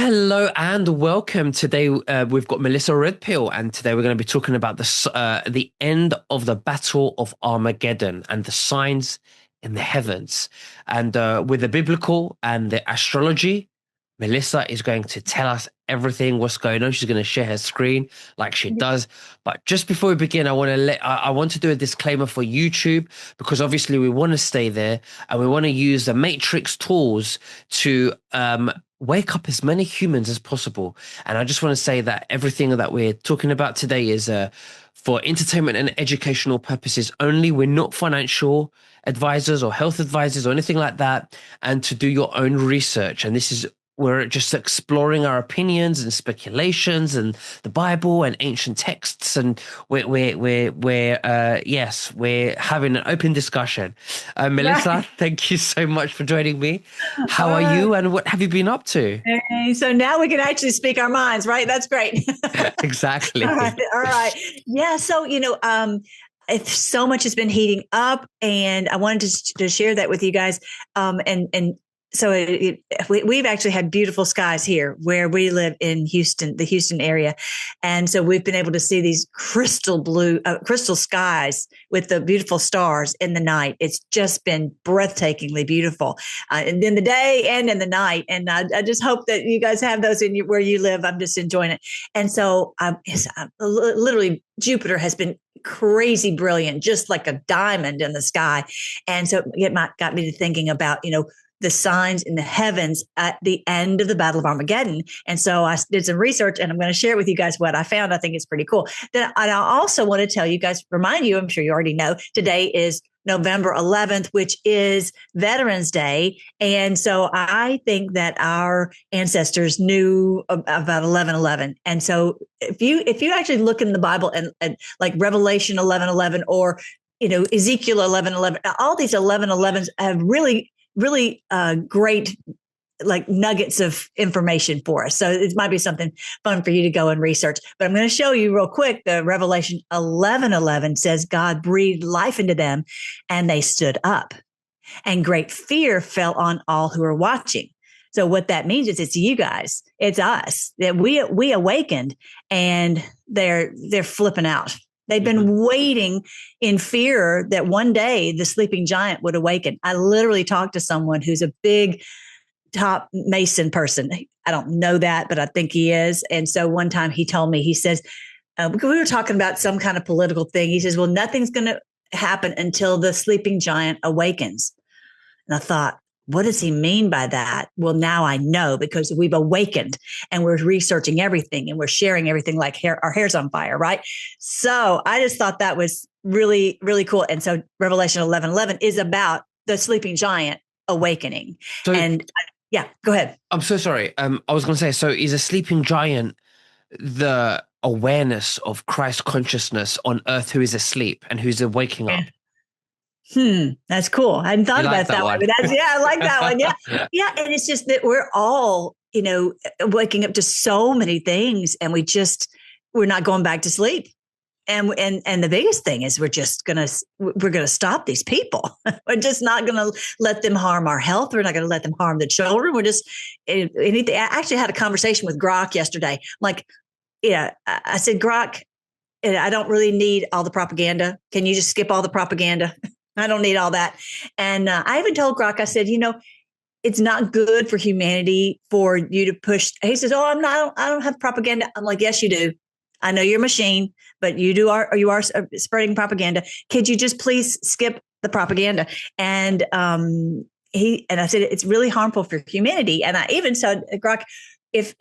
Hello and welcome. Today we've got Melissa Redpill, and today we're going to be talking about the end of the Battle of Armageddon and the signs in the heavens. And with the biblical and the astrology, Melissa is going to tell us everything what's going on. She's going to share her screen like she does. But just before we begin, I want to do a disclaimer for YouTube, because obviously we want to stay there and we want to use the Matrix tools to wake up as many humans as possible. And I just want to say that everything that we're talking about today is for entertainment and educational purposes only. We're not financial advisors or health advisors or anything like that. And to do your own research. And we're just exploring our opinions and speculations and the Bible and ancient texts, and we're having an open discussion. Melissa, Right. thank you so much for joining me. How are you, and what have you been up to? Okay, so now we can actually speak our minds, right? That's great. Exactly. All right. All right. Yeah. So, so much has been heating up, and I wanted to share that with you guys. We've actually had beautiful skies here where we live in Houston, the Houston area. And so we've been able to see these crystal skies with the beautiful stars in the night. It's just been breathtakingly beautiful. And in the day and in the night. And I just hope that you guys have those where you live. I'm just enjoying it. And so literally Jupiter has been crazy brilliant, just like a diamond in the sky. And so got me to thinking about, the signs in the heavens at the end of the Battle of Armageddon. And so I did some research, and I'm going to share with you guys what I found. I think it's pretty cool. Then I also want to tell you guys, remind you, I'm sure you already know, today is November 11th, which is Veterans Day. And so I think that our ancestors knew about 11:11. And so if you actually look in the Bible and like Revelation 11:11 or, Ezekiel 11:11, all these 11:11s have really great like nuggets of information for us. So it might be something fun for you to go and research. But I'm going to show you real quick. The Revelation 11:11 says God breathed life into them and they stood up, and great fear fell on all who were watching. So what that means is it's you guys, it's us, that we awakened, and they're flipping out. They've been waiting in fear that one day the sleeping giant would awaken. I literally talked to someone who's a big top Mason person. I don't know that, but I think he is. And so one time he told me, he says, we were talking about some kind of political thing. He says, well, nothing's going to happen until the sleeping giant awakens. And I thought, what does he mean by that? Well, now I know, because we've awakened and we're researching everything and we're sharing everything like our hair's on fire, right? So I just thought that was really, really cool. And so Revelation 11:11 is about the sleeping giant awakening. So, yeah, go ahead. I'm so sorry. I was going to say, so is a sleeping giant the awareness of Christ consciousness on earth who is asleep and who's waking up? That's cool. I hadn't thought about it that way, but I like that one. Yeah. Yeah. And it's just that we're all, waking up to so many things, and we're not going back to sleep. And the biggest thing is we're going to stop these people. We're just not going to let them harm our health. We're not going to let them harm the children. We're just anything. I actually had a conversation with Grok yesterday. I'm like, I said, Grok, I don't really need all the propaganda. Can you just skip all the propaganda? I don't need all that. And I even told Grok, I said, it's not good for humanity for you to push. He says, oh, I don't have propaganda. I'm like, yes, you do. I know you're a machine, but you are spreading propaganda. Could you just please skip the propaganda? And I said, it's really harmful for humanity. And I even said, Grok, if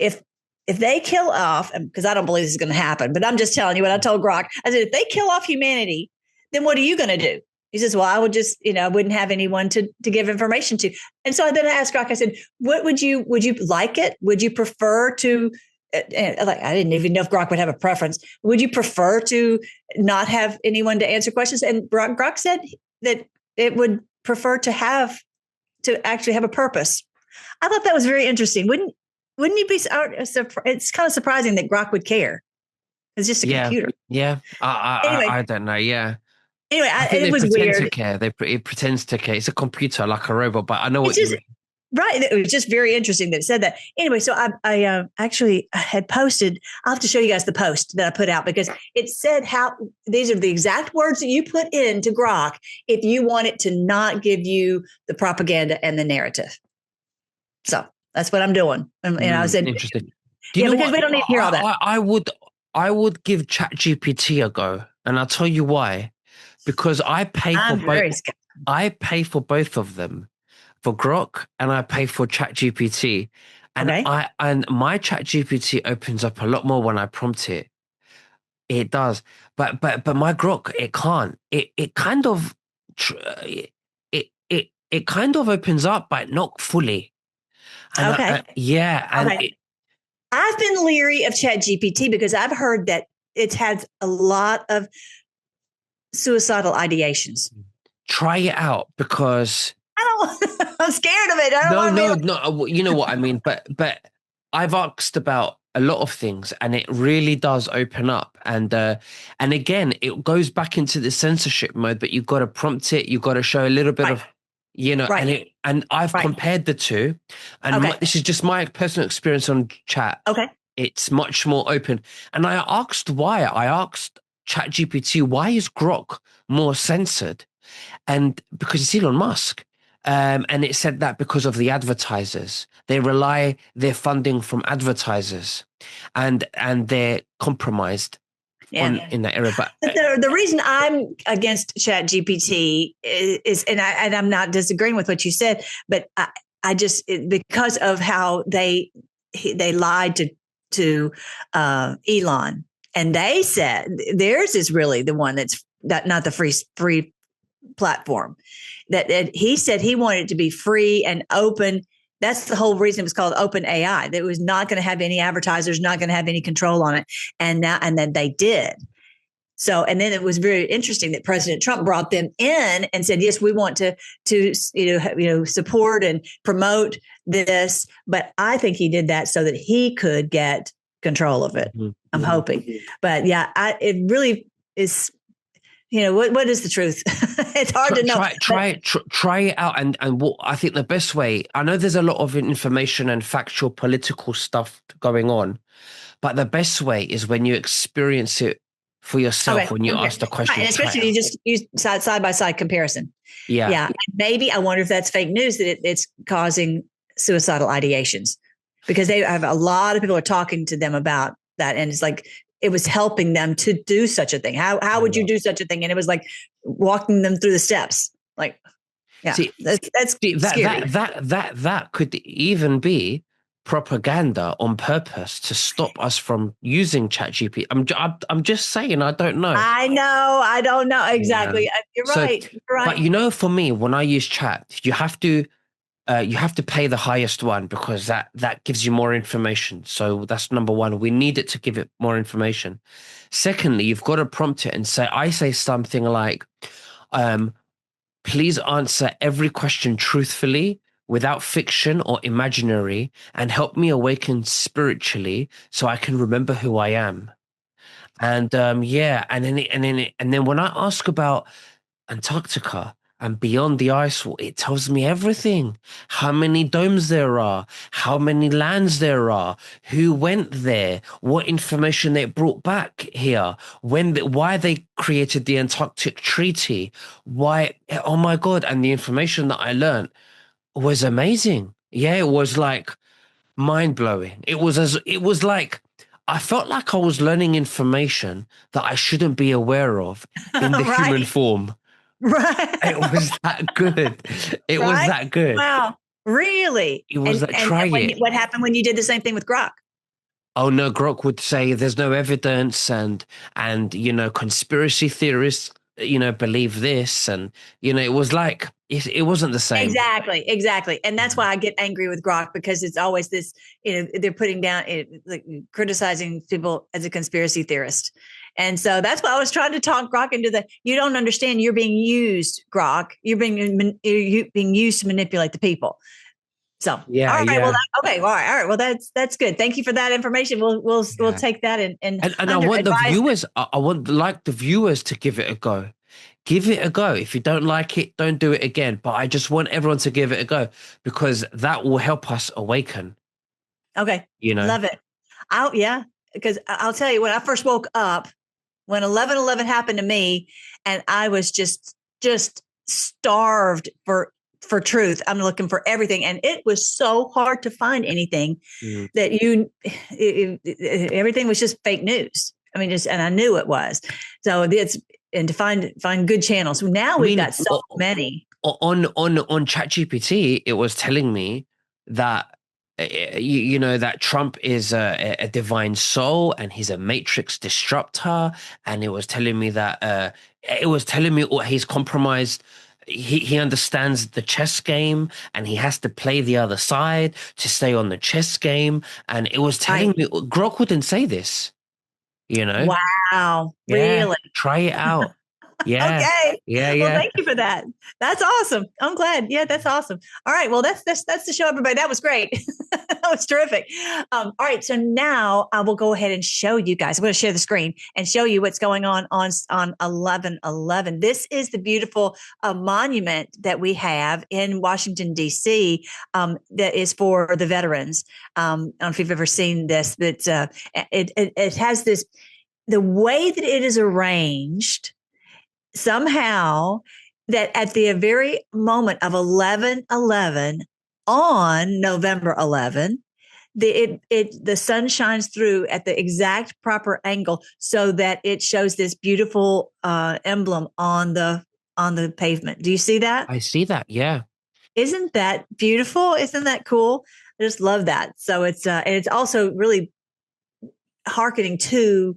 they kill off, because I don't believe this is going to happen, but I'm just telling you what I told Grok. I said, if they kill off humanity, then what are you going to do? He says, well, I would just, I wouldn't have anyone to give information to. And so then I asked Grok, I said, what would you like it? Would you prefer to, I didn't even know if Grok would have a preference. Would you prefer to not have anyone to answer questions? And Grok said that it would prefer to actually have a purpose. I thought that was very interesting. Wouldn't you be, it's kind of surprising that Grok would care. It's just a computer. Yeah. I don't know. Yeah. Anyway, I think it was pretend weird. to care. It pretends to care. It's a computer, like a robot, but I know what you mean. Right. It was just very interesting that it said that. Anyway, so I actually had posted. I'll have to show you guys the post that I put out because it said how these are the exact words that you put into Grok if you want it to not give you the propaganda and the narrative. So that's what I'm doing. And I said, Interesting. Do you yeah, know because what? we don't need to hear all that. I would give ChatGPT a go, and I'll tell you why. Because I pay for I'm both. very skeptical. I pay for both of them, for Grok and I pay for ChatGPT, and Okay. my ChatGPT opens up a lot more when I prompt it. It does, but my Grok it can't. It kind of it kind of opens up, but not fully. And Okay. yeah, and Okay. I've been leery of ChatGPT because I've heard that it has a lot of suicidal ideations. try it out because I don't. I'm scared of it. I don't want to be. no. You know what I mean. But I've asked about a lot of things, and it really does open up. And again, it goes back into the censorship mode. But you've got to prompt it. You've got to show a little bit of, Right. and I've compared the two, and this is just my personal experience on chat. Okay. It's much more open. And I asked why. I asked ChatGPT, why is Grok more censored? And because it's Elon Musk. And it said that because of the advertisers, they rely their funding from advertisers, and they're compromised in that area. But the reason I'm against ChatGPT is, and I'm not disagreeing with what you said, but I just because of how they lied to Elon, and they said theirs is really the one that's not the free platform. That he said he wanted it to be free and open. That's the whole reason it was called Open AI. That it was not going to have any advertisers, not going to have any control on it. And then they did. So, and then it was very interesting that President Trump brought them in and said, "Yes, we want to support and promote this." But I think he did that so that he could get control of it. Mm-hmm. I'm hoping, but yeah, it really is. What is the truth? It's hard to know. Try it out, and what I think the best way. I know there's a lot of information and factual political stuff going on, but the best way is when you experience it for yourself. When you ask the question, and especially you just use side by side comparison. Yeah. Maybe I wonder if that's fake news that it's causing suicidal ideations, because they have a lot of people are talking to them about that, and it's like, it was helping them to do such a thing. How would you do such a thing? And it was like walking them through the steps. Like, yeah, that's scary. That could even be propaganda on purpose to stop us from using ChatGPT. I'm just saying, I don't know. I don't know exactly. You're right. You're right. But for me, when I use chat, you have to pay the highest one, because that gives you more information. So that's number one. We need it to give it more information. Secondly, you've got to prompt it and I say something like, please answer every question truthfully, without fiction or imaginary, and help me awaken spiritually so I can remember who I am. And and then when I ask about Antarctica and beyond the ice wall, it tells me everything. How many domes there are, how many lands there are, who went there, what information they brought back here, why they created the Antarctic Treaty, why, oh my God. And the information that I learned was amazing. Yeah, it was like mind-blowing. It was like, I felt like I was learning information that I shouldn't be aware of in the human form. Right. It was that good. It was that good. Wow. Really? It was try it. What happened when you did the same thing with Grok? Oh no, Grok would say there's no evidence, and conspiracy theorists believe this, and it was like it wasn't the same. Exactly. And that's why I get angry with Grok, because it's always this, they're putting down, like, criticizing people as a conspiracy theorist. And so that's why I was trying to talk Grok into you don't understand, you're being used, Grok. You're being used to manipulate the people. So, yeah. All right. Yeah. Well, okay. All right. Well, that's good. Thank you for that information. We'll take that and I want the viewers. I want the viewers to give it a go. give it a go. If you don't like it, don't do it again. But I just want everyone to give it a go because that will help us awaken, Okay. you know? Love it. Yeah, because I'll tell you, when I first woke up, when 11/11 happened to me, and I was just starved for truth. I'm looking for everything, and it was so hard to find anything Mm. that everything was just fake news. I mean, and I knew it was. So it's and to find good channels. Now I we've mean, got so many. on ChatGPT, it was telling me that that Trump is a divine soul and he's a matrix disruptor, and it was telling me he's compromised. He understands the chess game and he has to play the other side to stay on the chess game. And it was telling Right. me Grok wouldn't say this, you know? Wow. Yeah, Really? try it out. Yeah, Okay. yeah, Well, yeah. thank you for that. That's awesome. I'm glad. Yeah, that's awesome. All right. Well, that's the show, everybody. That was great. That was terrific. All right. So now I will go ahead and show you guys. I'm going to share the screen and show you what's going on 11/11. This is the beautiful monument that we have in Washington D.C. That is for the veterans. I don't know if you've ever seen this, but it has this. The way that it is arranged somehow, that at the very moment of 11/11 on November 11, the sun shines through at the exact proper angle so that it shows this beautiful emblem on the pavement. Do you see that? I see that. Yeah. Isn't that beautiful? Isn't that cool? I just love that. So and it's also really hearkening to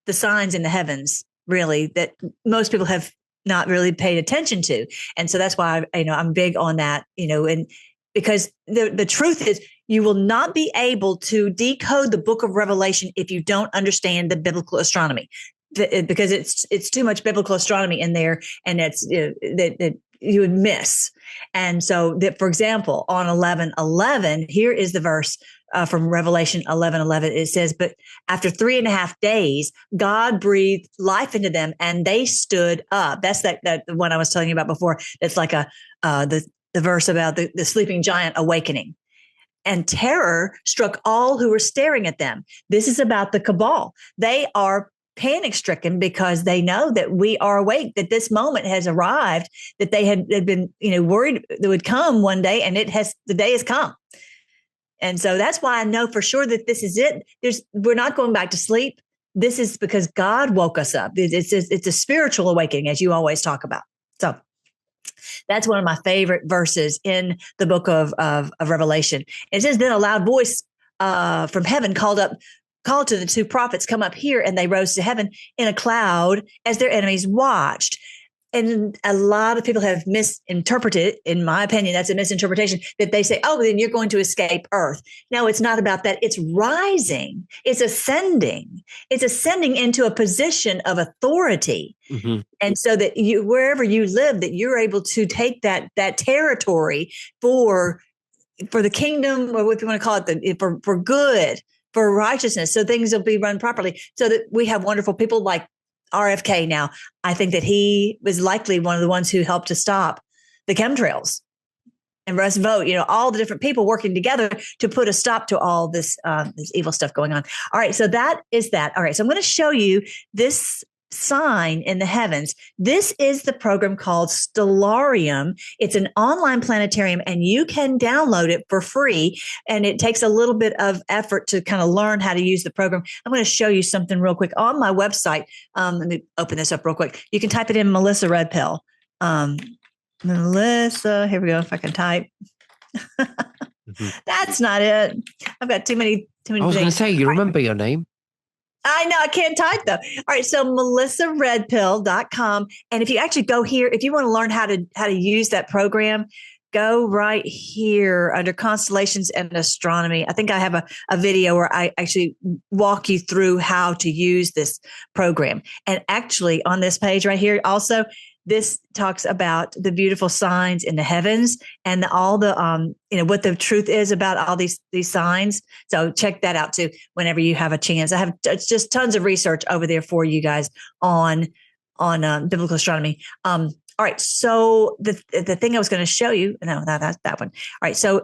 the signs in the heavens, really, that most people have not really paid attention to. And so that's why I'm big on that, and because the truth is, you will not be able to decode the book of Revelation if you don't understand the biblical astronomy, because it's too much biblical astronomy in there, and that you would miss. And so that, for example, on 11/11, here is the verse from Revelation 11:11. It says, "But after 3.5 days, God breathed life into them, and they stood up." That's that one I was telling you about before. It's like the verse about the sleeping giant awakening. And terror struck all who were staring at them. This is about the cabal. They are panic stricken because they know that we are awake, that this moment has arrived, that they had been worried that would come one day, and the day has come. And so that's why I know for sure that this is it. We're not going back to sleep. This is because God woke us up. It's a spiritual awakening, as you always talk about. So that's one of my favorite verses in the book of Revelation. It says, "Then a loud voice from heaven called to the two prophets, 'Come up here.' And they rose to heaven in a cloud as their enemies watched." And a lot of people have misinterpreted, in my opinion, that's a misinterpretation, that they say, "Oh, then you're going to escape Earth." No, it's not about that. It's rising. It's ascending. It's ascending into a position of authority. Mm-hmm. And so that wherever you live, that you're able to take that territory for the kingdom, or what you want to call it, for good, for righteousness. So things will be run properly. So that we have wonderful people like RFK now. I think that he was likely one of the ones who helped to stop the chemtrails and Russ Vogt, all the different people working together to put a stop to all this evil stuff going on. All right. So that is that. All right. So I'm going to show you this sign in the heavens. This is the program called Stellarium. It's an online planetarium, and you can download it for free. And it takes a little bit of effort to kind of learn how to use the program. I'm going to show you something real quick on my website. Let me open this up real quick. You can type it in, Melissa Redpill. Melissa, here we go. If I can type. Mm-hmm. That's not it. I've got too many I was going to say, you remember your name? I know, I can't type though. All right. So melissaredpill.com. And if you actually go here, if you want to learn how to use that program, go right here under constellations and astronomy. I think I have a video where I actually walk you through how to use this program. And actually on this page right here, also, this talks about the beautiful signs in the heavens and all the, what the truth is about all these signs. So check that out too, whenever you have a chance. I have just tons of research over there for you guys on biblical astronomy. All right. So the thing I was going to show you, no, that's that one. All right. So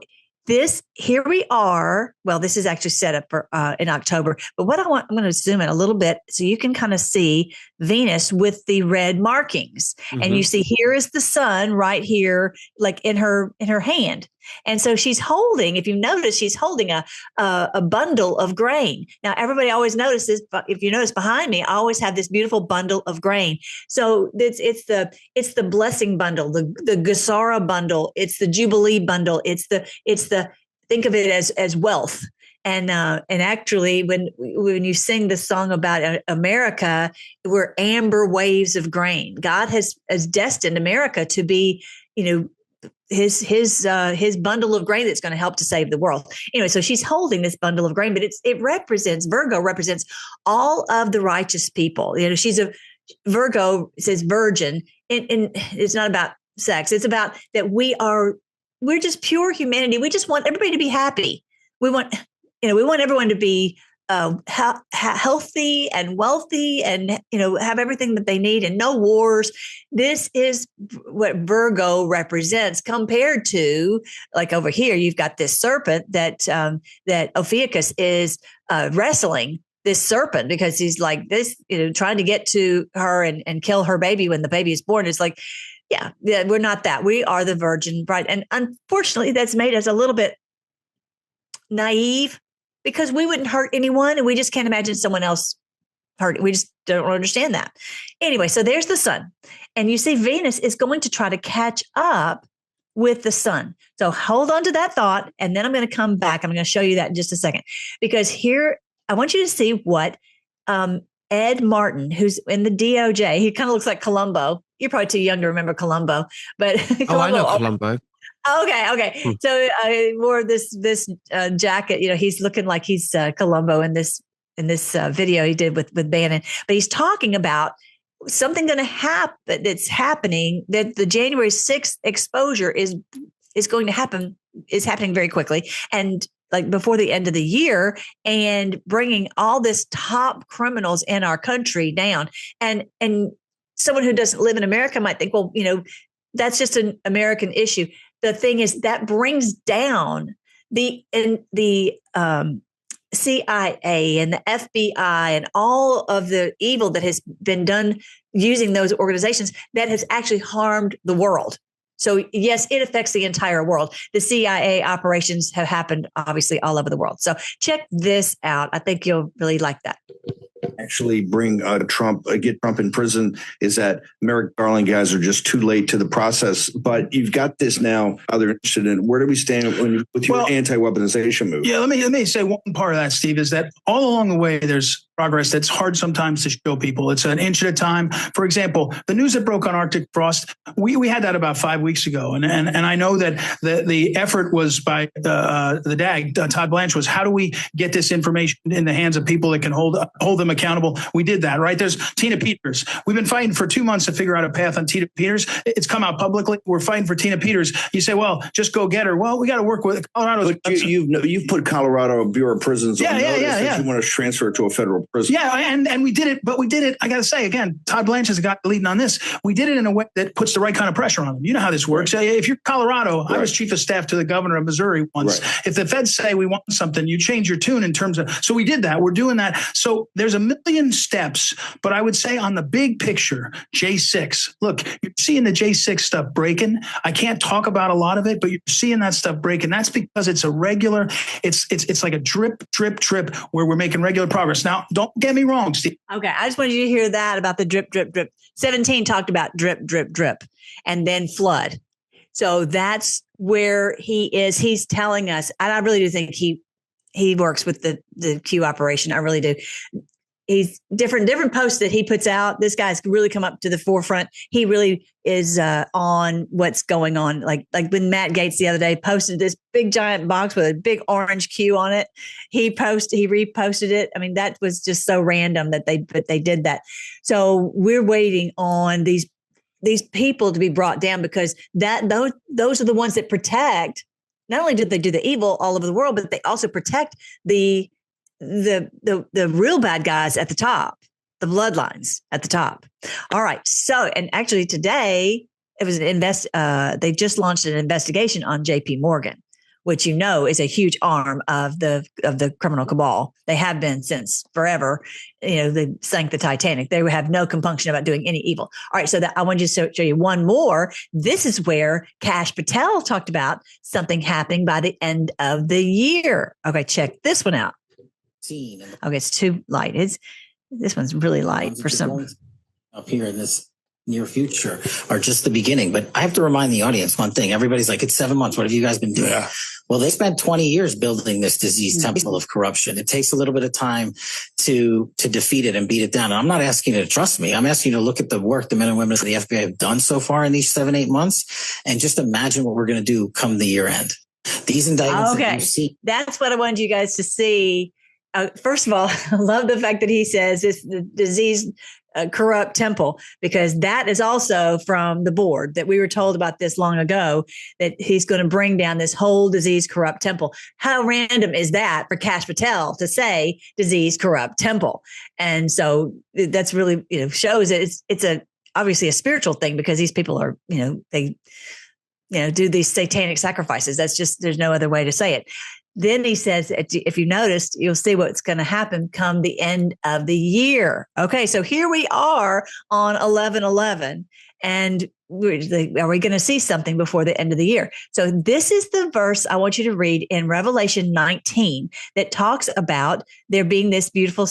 here we are. Well, this is actually set up for in October. But what I'm going to zoom in a little bit so you can kind of see Venus with the red markings, and you see here is the sun right here, like in her hand. And so she's holding, if you notice, she's holding a bundle of grain. Now, everybody always notices, but if you notice behind me, I always have this beautiful bundle of grain. So it's the blessing bundle, the Gesara bundle, it's the Jubilee bundle, it's the think of it as wealth. And actually, when you sing the song about America, we're amber waves of grain. God has destined America to be, his bundle of grain that's going to help to save the world. Anyway, so she's holding this bundle of grain, but Virgo represents all of the righteous people. She's Virgo says virgin, and it's not about sex. It's about that we're just pure humanity. We just want everybody to be happy. We want everyone to be healthy and wealthy and, have everything that they need and no wars. This is what Virgo represents compared to, like over here, you've got this serpent that Ophiuchus is wrestling this serpent because he's like this, trying to get to her and kill her baby when the baby is born. It's like, yeah, we're not that. We are the virgin bride. And unfortunately, that's made us a little bit naive, because we wouldn't hurt anyone and we just can't imagine someone else hurt. We just don't understand that. Anyway, so there's the sun. And you see Venus is going to try to catch up with the sun. So hold on to that thought. And then I'm going to come back. I'm going to show you that in just a second. Because here, I want you to see what Ed Martin, who's in the DOJ, he kind of looks like Columbo. You're probably too young to remember Columbo. But Columbo, I know Columbo. Okay. So I wore this jacket. He's looking like he's Columbo in this video he did with Bannon. But he's talking about something going to happen that's happening. That the January 6th exposure is going to happen. Is happening very quickly, and like before the end of the year, and bringing all this top criminals in our country down. And someone who doesn't live in America might think, well, that's just an American issue. The thing is that brings down the CIA and the FBI and all of the evil that has been done using those organizations that has actually harmed the world. So yes, it affects the entire world. The CIA operations have happened obviously all over the world. So check this out. I think you'll really like that. Actually bring Trump, get Trump in prison, is that Merrick Garland guys are just too late to the process. But you've got this now, other interested in, where do we stand with your anti-weaponization move? Yeah, let me say one part of that, Steve, is that all along the way, there's progress that's hard sometimes to show people. It's an inch at a time. For example, the news that broke on Arctic frost, we had that about 5 weeks ago. And I know that the effort was by the DAG, Todd Blanche, was how do we get this information in the hands of people that can hold them accountable? We did that, right? There's Tina Peters. We've been fighting for 2 months to figure out a path on Tina Peters. It's come out publicly. We're fighting for Tina Peters. You say, well, just go get her. Well, we got to work with Colorado. You've put Colorado Bureau of Prisons on notice that you want to transfer it to a federal prison. Yeah, and we did it, but we did it, I got to say, again, Todd Blanche has got leading on this. We did it in a way that puts the right kind of pressure on them. You know how this works. Right. If you're Colorado, right. I was chief of staff to the governor of Missouri once. Right. If the feds say we want something, you change your tune in terms of, so we did that. We're doing that. So there's a million steps, but I would say on the big picture, J6, look, you're seeing the J6 stuff breaking. I can't talk about a lot of it, but you're seeing that stuff breaking. That's because it's a regular, it's like a drip where we're making regular progress. Now, don't get me wrong, Steve. Okay. I just wanted you to hear that about the drip. 17 talked about drip, and then flood. So that's where he is. He's telling us, and I really do think he works with the Q operation. I really do. He's different posts that he puts out. This guy's really come up to the forefront. He really is on what's going on. Like when Matt Gaetz the other day posted this big giant box with a big orange Q on it. He reposted it. I mean, that was just so random that they did that. So we're waiting on these people to be brought down, because those are the ones that protect. Not only do they do the evil all over the world, but they also protect the real bad guys at the top, the bloodlines at the top. All right. So, and actually today it was they just launched an investigation on JP Morgan, which is a huge arm of the criminal cabal. They have been since forever. They sank the Titanic. They have no compunction about doing any evil. All right, so I want to show you one more. This is where Kash Patel talked about something happening by the end of the year. Okay, check this one out. Okay, it's too light. This one's really light for some. Up here in this near future are just the beginning. But I have to remind the audience one thing. Everybody's like, it's 7 months. What have you guys been doing? Yeah. Well, they spent 20 years building this disease temple of corruption. It takes a little bit of time to defeat it and beat it down. And I'm not asking you to trust me. I'm asking you to look at the work the men and women of the FBI have done so far in these 7-8 months and just imagine what we're going to do come the year end. These indictments. Okay. That's what I wanted you guys to see. First of all, I love the fact that he says it's the disease corrupt temple, because that is also from the board that we were told about this long ago, that he's going to bring down this whole disease corrupt temple. How random is that for Kash Patel to say disease corrupt temple? And so that's really, shows that it's obviously a spiritual thing, because these people are, they do these satanic sacrifices. That's just, there's no other way to say it. Then he says, if you noticed, you'll see what's going to happen come the end of the year. Okay, so here we are on 11/11, and are we going to see something before the end of the year? So this is the verse I want you to read in Revelation 19 that talks about there being this beautiful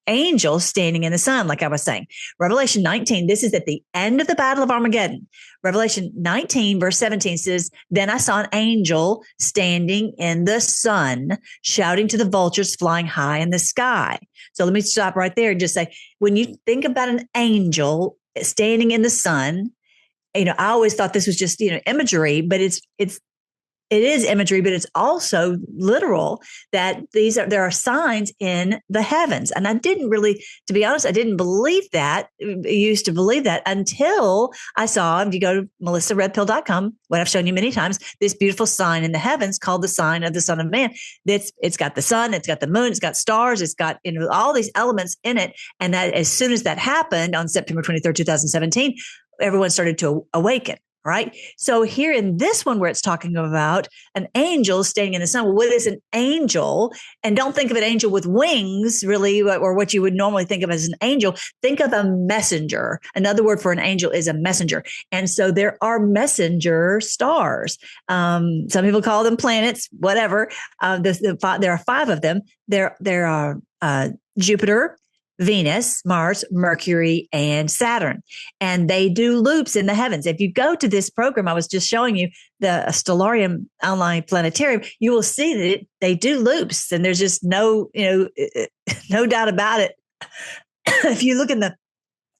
angel standing in the sun, like I was saying. Revelation 19, this is at the end of the Battle of Armageddon. Revelation 19, verse 17 says, "Then I saw an angel standing in the sun, shouting to the vultures flying high in the sky." So let me stop right there and just say, when you think about an angel standing in the sun, I always thought this was just, imagery, but it is imagery, but it's also literal, that there are signs in the heavens. And I didn't really, to be honest, I didn't believe that. I used to believe that until I saw, if you go to melissaredpill.com, what I've shown you many times, this beautiful sign in the heavens called the sign of the Son of Man. It's got the sun, it's got the moon, it's got stars, it's got all these elements in it. And that as soon as that happened on September 23rd, 2017, everyone started to awaken. Right. So here in this one where it's talking about an angel standing in the sun, well, what is an angel? And don't think of an angel with wings, really, or what you would normally think of as an angel. Think of a messenger. Another word for an angel is a messenger. And so there are messenger stars. Some people call them planets, whatever. There are 5 of them. There are Jupiter, Venus, Mars, Mercury, and Saturn. And they do loops in the heavens. If you go to this program I was just showing you, the Stellarium online planetarium, you will see that they do loops, and there's just no doubt about it. If you look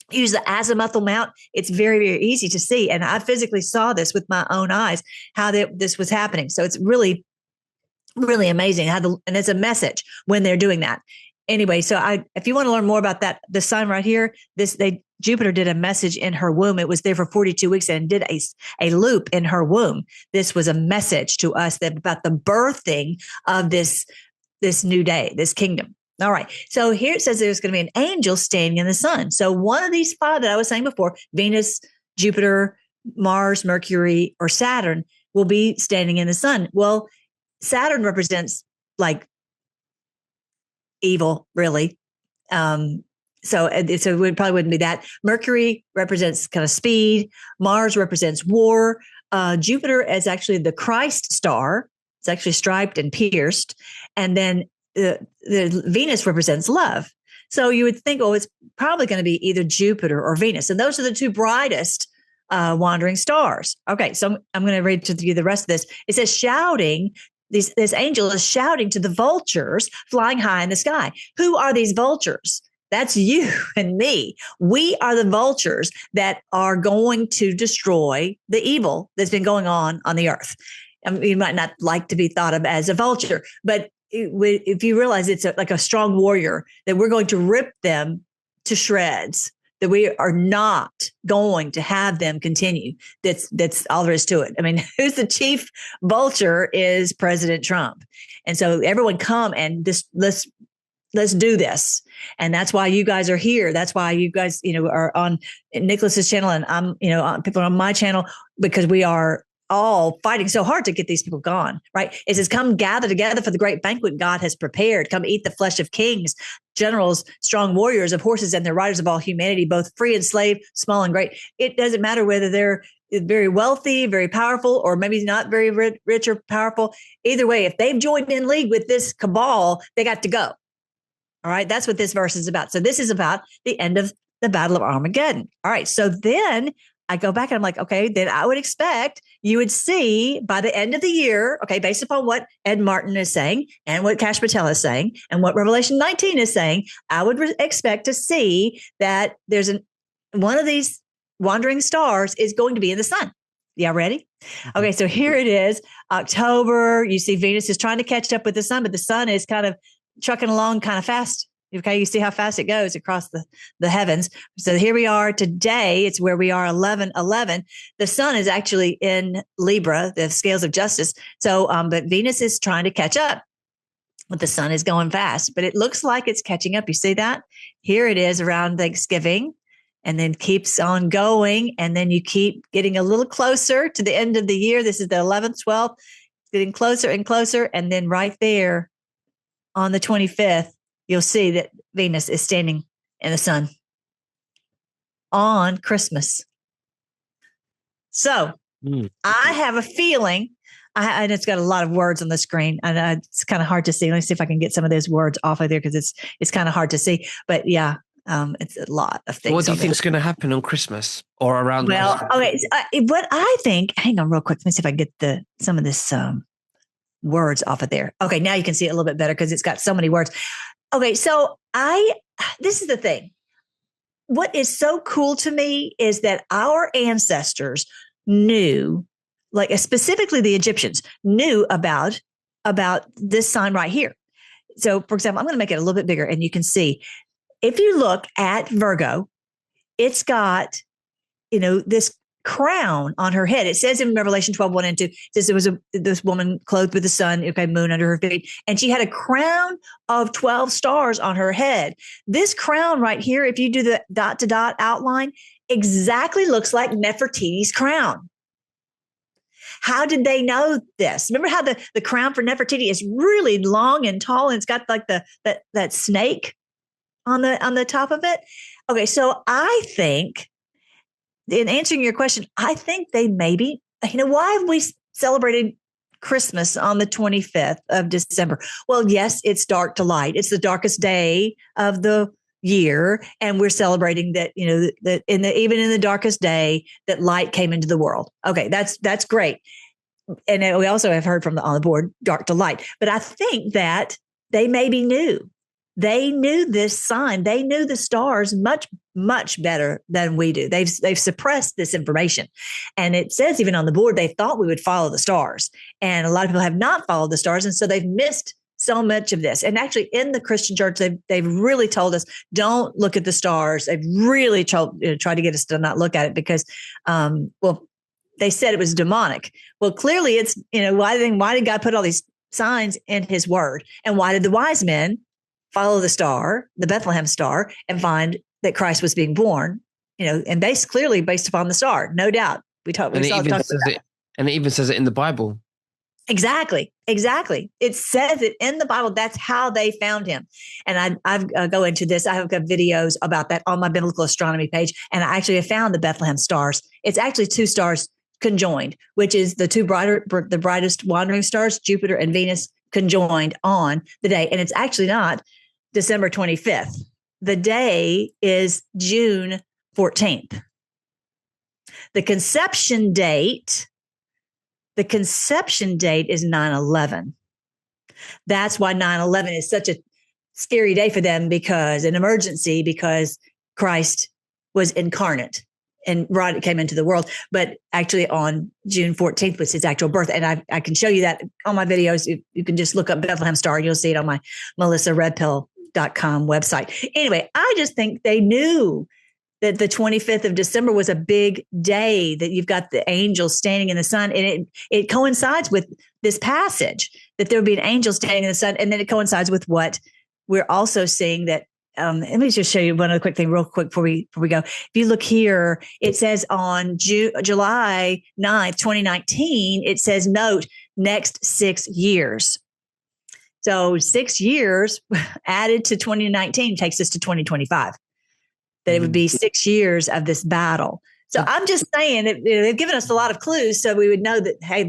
use the azimuthal mount, it's very, very easy to see. And I physically saw this with my own eyes, how this was happening. So it's really, really amazing and it's a message when they're doing that. Anyway, so if you want to learn more about that, the sign right here, Jupiter did a message in her womb. It was there for 42 weeks and did a loop in her womb. This was a message to us about the birthing of this new day, this kingdom. All right. So here it says there's going to be an angel standing in the sun. So one of these 5 that I was saying before, Venus, Jupiter, Mars, Mercury, or Saturn, will be standing in the sun. Well, Saturn represents like evil, really. So it probably wouldn't be that. Mercury represents kind of speed. Mars represents war. Jupiter is actually the Christ star. It's actually striped and pierced. And then the Venus represents love. So you would think, it's probably going to be either Jupiter or Venus. And those are the 2 brightest wandering stars. Okay, so I'm going to read to you the rest of this. It says shouting. This angel is shouting to the vultures flying high in the sky. Who are these vultures? That's you and me. We are the vultures that are going to destroy the evil that's been going on the earth. You might not like to be thought of as a vulture, but if you realize it's like a strong warrior, that we're going to rip them to shreds, that we are not going to have them continue. That's all there is to it. I mean, who's the chief vulture is President Trump. And so everyone come and let's let's do this. And that's why you guys are here. That's why you guys, are on Nicholas's channel, and I'm, people on my channel, because we are all fighting so hard to get these people gone, right? It says, come gather together for the great banquet God has prepared. Come eat the flesh of kings, generals, strong warriors, of horses, and the riders of all humanity, both free and slave, small and great. It doesn't matter whether they're very wealthy, very powerful, or maybe not very rich or powerful. Either way, if they've joined in league with this cabal, they got to go. All right. That's what this verse is about. So this is about the end of the Battle of Armageddon. All right. So then I go back and I'm like, okay, then I would expect you would see by the end of the year, okay, based upon what Ed Martin is saying and what Cash Patel is saying and what Revelation 19 is saying, I would expect to see that there's one of these wandering stars is going to be in the sun. Y'all ready? Okay, so here it is, October. You see Venus is trying to catch up with the sun, but the sun is kind of trucking along kind of fast. Okay, you see how fast it goes across the heavens. So here we are today. It's where we are 11:11. The sun is actually in Libra, the scales of justice. So, but Venus is trying to catch up, but the sun is going fast. But it looks like it's catching up. You see that? Here it is around Thanksgiving, and then keeps on going. And then you keep getting a little closer to the end of the year. This is the 11th, 12th, getting closer and closer. And then right there on the 25th, you'll see that Venus is standing in the sun on Christmas. So I have a feeling, and it's got a lot of words on the screen, and it's kind of hard to see. Let me see if I can get some of those words off of there, because it's kind of hard to see. But yeah, it's a lot of things. What do you think is going to happen on Christmas or around? Well, okay. What I think, hang on real quick. Let me see if I can get some of this words off of there. Okay, now you can see it a little bit better because it's got so many words. Okay, so this is the thing. What is so cool to me is that our ancestors knew, like specifically the Egyptians, knew about this sign right here. So, for example, I'm going to make it a little bit bigger, and you can see, if you look at Virgo, it's got, this crown on her head. It says in Revelation 12:1 and 2, it says there was this woman clothed with the sun, moon under her feet, and she had a crown of 12 stars on her head. This crown right here, if you do the dot to dot outline, exactly looks like Nefertiti's crown. How did they know this? Remember how the crown for Nefertiti is really long and tall, and it's got like that snake on the top of it? Okay, so I think, in answering your question, I think they maybe, why have we celebrated Christmas on the 25th of December? Well, yes, it's dark to light. It's the darkest day of the year. And we're celebrating that, that even in the darkest day, that light came into the world. Okay, that's great. And we also have heard on the board, dark to light. But I think that they maybe knew. They knew this sign. They knew the stars much, much better than we do. They've suppressed this information. And it says even on the board, they thought we would follow the stars. And a lot of people have not followed the stars. And so they've missed so much of this. And actually in the Christian church, they've really told us, don't look at the stars. They've really tried to get us to not look at it because, they said it was demonic. Well, clearly it's, why did God put all these signs in his word? And why did the wise men follow the star, the Bethlehem star, and find that Christ was being born, and clearly based upon the star, no doubt. And it even says it in the Bible. Exactly. It says it in the Bible. That's how they found him. And I go into this. I have got videos about that on my biblical astronomy page. And I actually have found the Bethlehem stars. It's actually two stars conjoined, which is the brightest wandering stars, Jupiter and Venus, conjoined on the day. And it's actually not December 25th. The day is June 14th. The conception date is 9/11. That's why 9/11 is such a scary day for them, because an emergency, because Christ was incarnate and came into the world. But actually on June 14th was his actual birth. And I can show you that on my videos. You can just look up Bethlehem Star and you'll see it on my melissaredpill.com website. Anyway, I just think they knew that the 25th of December was a big day, that you've got the angels standing in the sun. And it coincides with this passage that there would be an angel standing in the sun. And then it coincides with what we're also seeing that. Let me just show you one other quick thing real quick before we go. If you look here, it says on July 9th, 2019, it says, note, next 6 years. So 6 years added to 2019 takes us to 2025. That it would be 6 years of this battle. So I'm just saying that they've given us a lot of clues so we would know that, hey,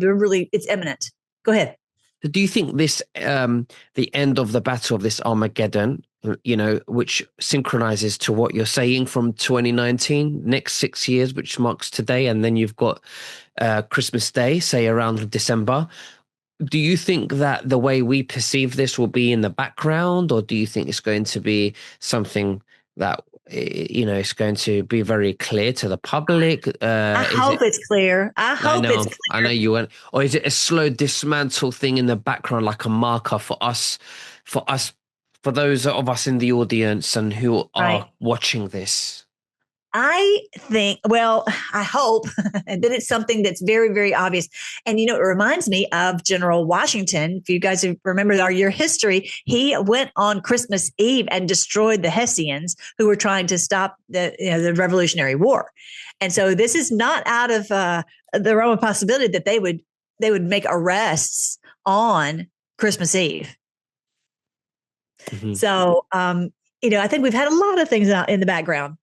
it's imminent. Go ahead. Do you think this, the end of the battle of this Armageddon, which synchronizes to what you're saying from 2019, next 6 years, which marks today, and then you've got Christmas Day, say around December. Do you think that the way we perceive this will be in the background, or do you think it's going to be something that it's going to be very clear to the public? I hope it's clear. I hope it's clear. I know you went. Or is it a slow dismantle thing in the background, like a marker for us, for those of us in the audience and who are watching this? I think, well, I hope that it's something that's very, very obvious. And, it reminds me of General Washington. If you guys remember your history, he went on Christmas Eve and destroyed the Hessians who were trying to stop the Revolutionary War. And so this is not out of the realm of possibility that they would make arrests on Christmas Eve. Mm-hmm. So, I think we've had a lot of things out in the background.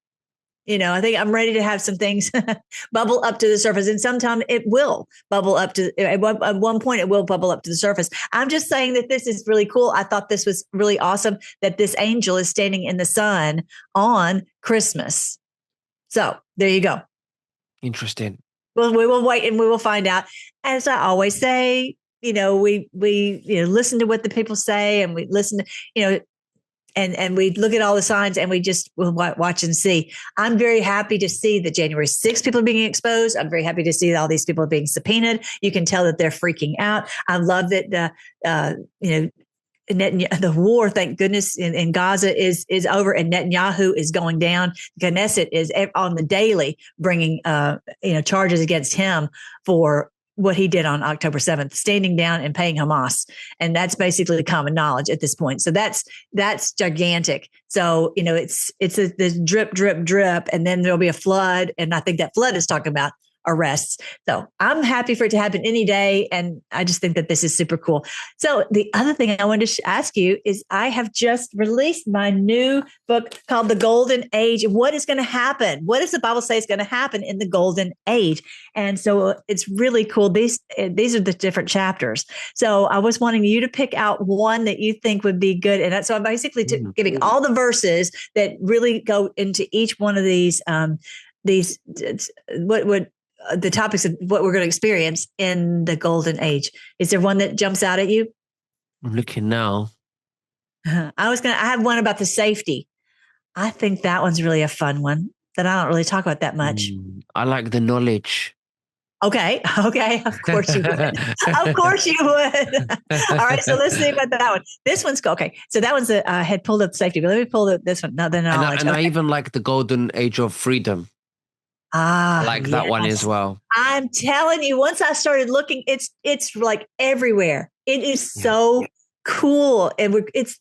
I think I'm ready to have some things bubble up to the surface, and sometime it will bubble up to, at one point it will bubble up to the surface. I'm just saying that this is really cool. I thought this was really awesome that this angel is standing in the sun on Christmas. So there you go. Interesting. Well, we will wait and we will find out. As I always say, we listen to what the people say, and we listen to, and we look at all the signs, and we'll watch and see. I'm very happy to see that January 6th people are being exposed. I'm very happy to see that all these people are being subpoenaed. You can tell that they're freaking out. I love that the war, thank goodness, in Gaza is over, and Netanyahu is going down. Knesset is on the daily bringing charges against him for what he did on October 7th, standing down and paying Hamas. And that's basically common knowledge at this point. So that's gigantic. So, it's this drip, drip, drip, and then there'll be a flood. And I think that flood is talking about arrests. So I'm happy for it to happen any day. And I just think that this is super cool. So the other thing I wanted to ask you is I have just released my new book called The Golden Age. What is going to happen? What does the Bible say is going to happen in the Golden Age? And so it's really cool. These are the different chapters. So I was wanting you to pick out one that you think would be good. And so I'm basically giving all the verses that really go into each one of these the topics of what we're going to experience in the Golden Age. Is there one that jumps out at you? I'm looking now. I have one about the safety. I think that one's really a fun one that I don't really talk about that much. I like the knowledge. Okay. Of course you would. Of course you would. All right. So let's see about that one. This one's okay. So that one's I had pulled up safety, but let me pull this one. No, the knowledge. And I even like the Golden Age of Freedom. I like that one as well. I'm telling you, once I started looking, it's like everywhere. It is so cool. And the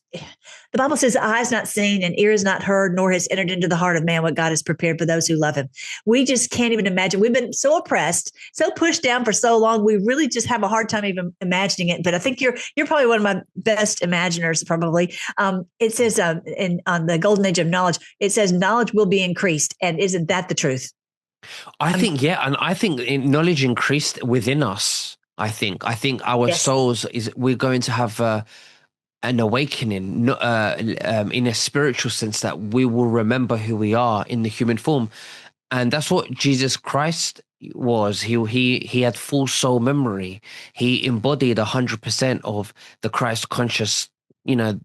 Bible says, eye is not seen and ear is not heard, nor has entered into the heart of man what God has prepared for those who love him. We just can't even imagine. We've been so oppressed, so pushed down for so long. We really just have a hard time even imagining it. But I think you're probably one of my best imaginers, probably. It says on the Golden Age of knowledge, it says knowledge will be increased. And isn't that the truth? I think knowledge increased within us. I think our souls we're going to have an awakening in a spiritual sense, that we will remember who we are in the human form, and that's what Jesus Christ was. He had full soul memory. He embodied 100% of the Christ conscious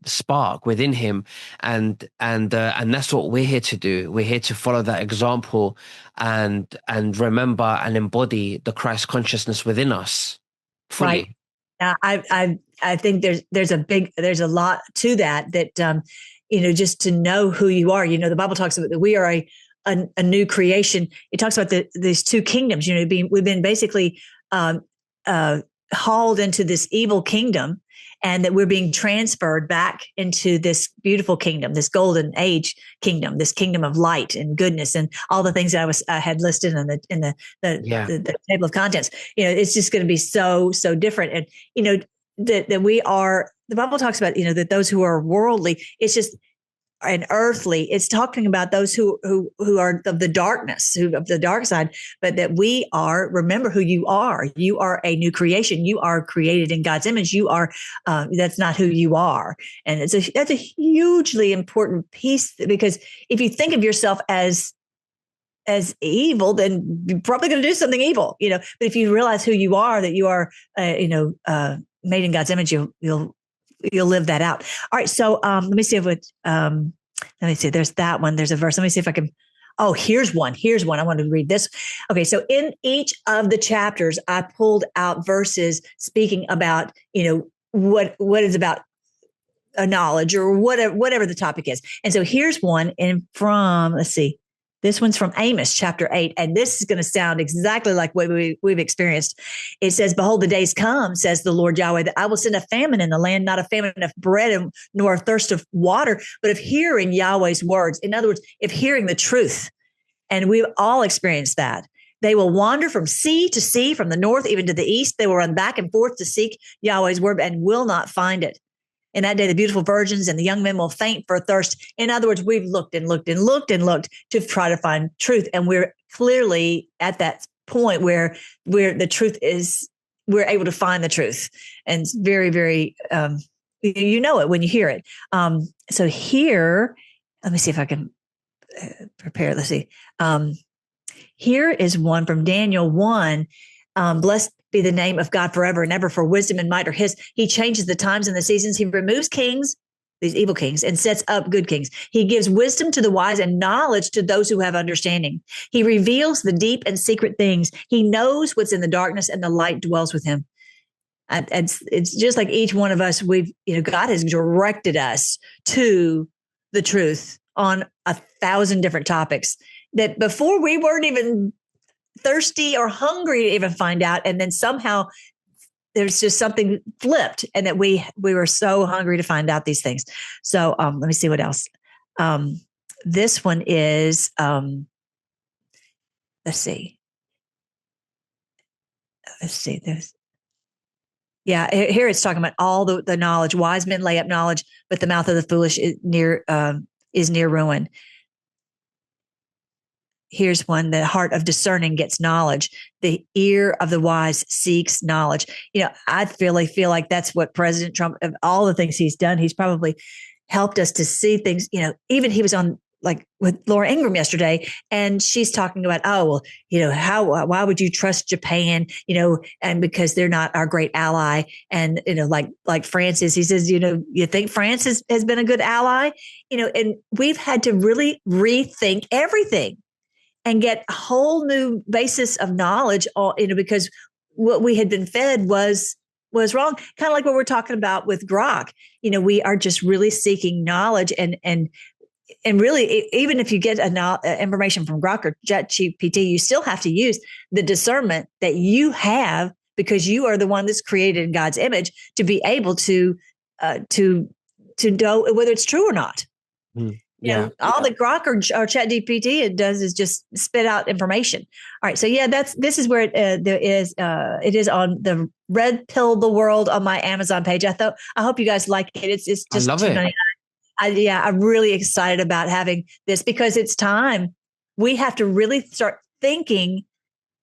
spark within him, and that's what we're here to do. We're here to follow that example and remember and embody the Christ consciousness within us fully. Right. Now, I think there's a lot to that just to know who you are. The Bible talks about that we are a new creation. It talks about these two kingdoms. We've been basically hauled into this evil kingdom. and that we're being transferred back into this beautiful kingdom, this golden age kingdom, this kingdom of light and goodness, and all the things that I had listed in the table of contents. It's just going to be so different, and that we are. The Bible talks about that those who are worldly, it's just and earthly. It's talking about those who are of the darkness, who of the dark side, but that we are. Remember who you are. You are a new creation. You are created in God's image. You are. That's not who you are, and that's a hugely important piece, because if you think of yourself as evil, then you're probably going to do something evil, But if you realize who you are, that you are, made in God's image, you'll live that out. All right. So let me see let me see. There's that one. There's a verse. Let me see if I can. Oh, here's one. I want to read this. Okay. So in each of the chapters, I pulled out verses speaking about, what is about a knowledge or whatever the topic is. And so here's one let's see. This one's from Amos chapter 8, and this is going to sound exactly like what we've experienced. It says, "Behold, the days come, says the Lord Yahweh, that I will send a famine in the land, not a famine of bread nor a thirst of water, but of hearing Yahweh's words." In other words, if hearing the truth. And we've all experienced that. "They will wander from sea to sea, from the north even to the east. They will run back and forth to seek Yahweh's word and will not find it. In that day, the beautiful virgins and the young men will faint for thirst." In other words, we've looked and looked and looked and looked to try to find truth. And we're clearly at that point where the truth is, we're able to find the truth. And it's very, very, you know it when you hear it. So here, let me see if I can prepare. Let's see. Here is one from Daniel 1. "Blessed be the name of God forever and ever, for wisdom and might are his. He changes the times and the seasons. He removes kings, these evil kings, and sets up good kings. He gives wisdom to the wise and knowledge to those who have understanding. He reveals the deep and secret things. He knows what's in the darkness, and the light dwells with him." It's just like each one of us, God has directed us to the truth on 1,000 different topics that before we weren't even thirsty or hungry to even find out. And then somehow there's just something flipped, and that we were so hungry to find out these things. So let me see what else. This one is, let's see. There's, here it's talking about all the knowledge. "Wise men lay up knowledge, but the mouth of the foolish is near ruin." Here's one: "The heart of discerning gets knowledge. The ear of the wise seeks knowledge." I really feel like that's what President Trump, of all the things he's done, he's probably helped us to see things. Even he was on with Laura Ingraham yesterday, and she's talking about, why would you trust Japan? And because they're not our great ally. And, like France is, he says, you think France has been a good ally? And we've had to really rethink everything and get a whole new basis of knowledge, because what we had been fed was wrong. Kind of like what we're talking about with Grok. We are just really seeking knowledge, and really, even if you get information from Grok or ChatGPT, you still have to use the discernment that you have, because you are the one that's created in God's image, to be able to know whether it's true or not. All that Grok or ChatGPT it does is just spit out information. All right, so this is where it is on the Redpill the World on my Amazon page. I hope you guys like it. It's just I love it. I'm really excited about having this, because it's time. We have to really start thinking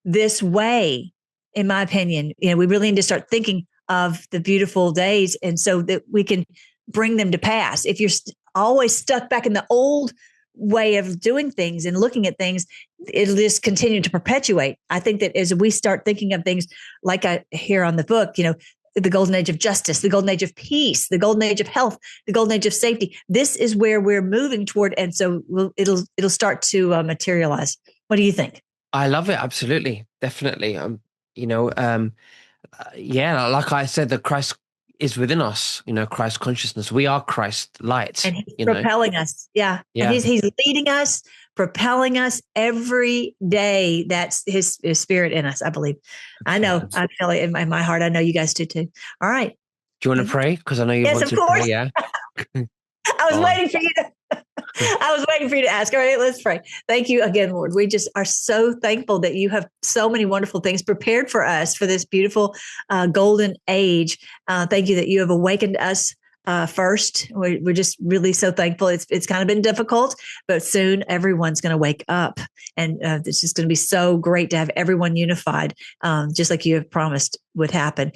this way, in my opinion. We really need to start thinking of the beautiful days, and so that we can bring them to pass. If you're always stuck back in the old way of doing things and looking at things, it'll just continue to perpetuate. I think that as we start thinking of things like I hear on the book, the golden age of justice, the golden age of peace, the golden age of health, the golden age of safety. This is where we're moving toward, and so it'll start to materialize. What do you think? I love it. Absolutely, definitely. Like I said, the Christ is within us. Christ consciousness. We are Christ light, and he's propelling us. Yeah. And he's leading us, propelling us every day. That's his spirit in us, I believe. I know. I feel it in my heart. I know you guys do too. All right. Do you want to pray? Because I know you Yes, want of to course. pray. Yeah. I was waiting for you to. I was waiting for you to ask. All right, let's pray. Thank you again, Lord. We just are so thankful that you have so many wonderful things prepared for us for this beautiful golden age. Thank you that you have awakened us first. We're just really so thankful. It's kind of been difficult, but soon everyone's going to wake up, and it's just going to be so great to have everyone unified, just like you have promised would happen.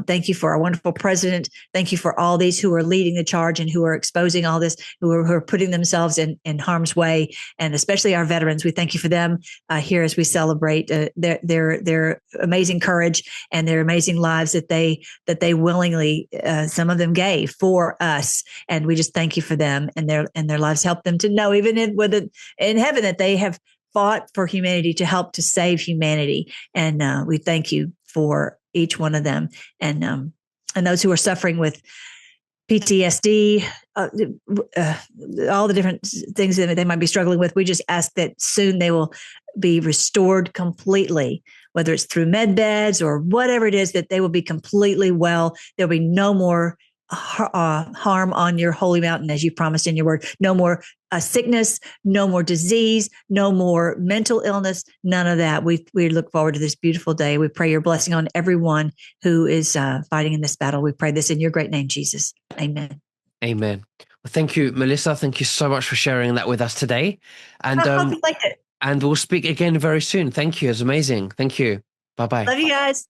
Thank you for our wonderful president. Thank you for all these who are leading the charge and who are exposing all this, who are putting themselves in harm's way, and especially our veterans. We thank you for them here as we celebrate their amazing courage and their amazing lives that they willingly, some of them gave for us, and we just thank you for them and their lives. Help them to know, even in heaven, that they have fought for humanity to help to save humanity, and we thank you for each one of them, and those who are suffering with PTSD, all the different things that they might be struggling with. We just ask that soon they will be restored completely, whether it's through med beds or whatever it is, that they will be completely well. There'll be no more harm on your holy mountain, as you promised in your word. No more sickness, no more disease, no more mental illness, none of that. We look forward to this beautiful day. We pray your blessing on everyone who is fighting in this battle. We pray this in your great name, Jesus. Amen. Amen. Well, thank you, Melissa. Thank you so much for sharing that with us today. And I hope you liked it. And we'll speak again very soon. Thank you. It's amazing. Thank you. Bye-bye. Love you guys.